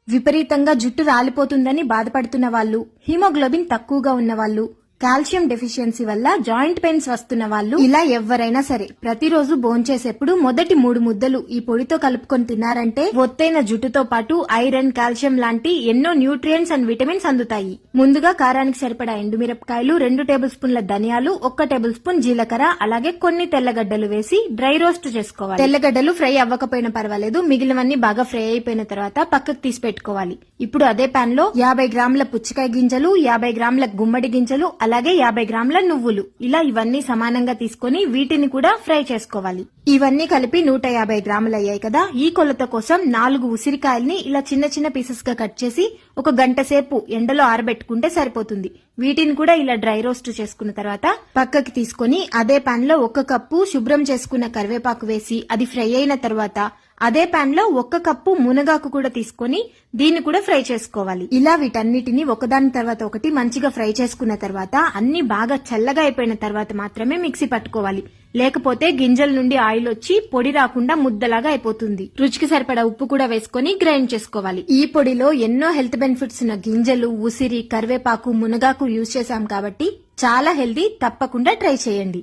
విపరీతంగా జుట్టు రాలిపోతుందని బాధపడుతున్న వాళ్ళు, హిమోగ్లోబిన్ తక్కువగా ఉన్న వాళ్ళు, కాల్షియం డెఫిషియన్సీ వల్ల జాయింట్ పెయిన్స్ వస్తున్న వాళ్ళు, ఇలా ఎవరైనా సరే ప్రతిరోజు భోంచేసేప్పుడు మొదటి 3 ముద్దలు ఈ పొడితో కలుపుకొని తిన్నారంటే ఒత్తైన జుట్టుతో పాటు ఐరన్, కాల్షియం లాంటి ఎన్నో న్యూట్రియంట్స్ అండ్ విటమిన్స్ అందుతాయి. ముందుగా కారానికి సరిపడా ఎండుమిరపకాయలు, 2 టేబుల్ స్పూన్ల ధనియాలు, 1 టేబుల్ స్పూన్ జీలకర్ర, అలాగే కొన్ని తెల్లగడ్డలు వేసి డ్రై రోస్ట్ చేసుకోవాలి. తెల్లగడ్డలు ఫ్రై అవ్వకపోయినా పర్వాలేదు, మిగిలినవన్నీ బాగా ఫ్రై అయిపోయిన తర్వాత పక్కకు తీసి పెట్టుకోవాలి. ఇప్పుడు అదే పాన్ లో 50 గ్రాముల పుచ్చకాయ గింజలు, 50 గ్రాముల గుమ్మడి గింజలు, అలాగే 50 గ్రాముల నువ్వులు, ఇలా ఇవన్నీ సమానంగా తీసుకొని వీటిని కూడా ఫ్రై చేసుకోవాలి. ఇవన్నీ కలిపి 150 గ్రాములు అయ్యాయి కదా. ఈ కొలత కోసం 4 ఉసిరికాయల్ని ఇలా చిన్న చిన్న పీసెస్ గా కట్ చేసి 1 గంట సేపు ఎండలో ఆరబెట్టుకుంటే సరిపోతుంది. వీటిని కూడా ఇలా డ్రై రోస్ట్ చేసుకున్న తర్వాత పక్కకి తీసుకొని అదే పాన్ లో 1 కప్పు శుభ్రం చేసుకున్న కరివేపాకు వేసి అది ఫ్రై అయిన తర్వాత అదే పాన్ లో 1 కప్పు మునగాకు కూడా తీసుకొని దీన్ని కూడా ఫ్రై చేసుకోవాలి. ఇలా వీటన్నిటిని ఒకదాని తర్వాత ఒకటి మంచిగా ఫ్రై చేసుకున్న తర్వాత అన్ని బాగా చల్లగా అయిపోయిన తర్వాత మాత్రమే మిక్సీ పట్టుకోవాలి. లేకపోతే గింజల నుండి ఆయిల్ వచ్చి పొడి రాకుండా ముద్దలాగా అయిపోతుంది. రుచికి సరిపడా ఉప్పు కూడా వేసుకొని గ్రైండ్ చేసుకోవాలి. ఈ పొడిలో ఎన్నో హెల్త్ బెనిఫిట్స్ ఉన్న గింజలు, ఉసిరి, కరివేపాకు, మునగాకు యూజ్ చేశాం కాబట్టి చాలా హెల్తీ. తప్పకుండా ట్రై చేయండి.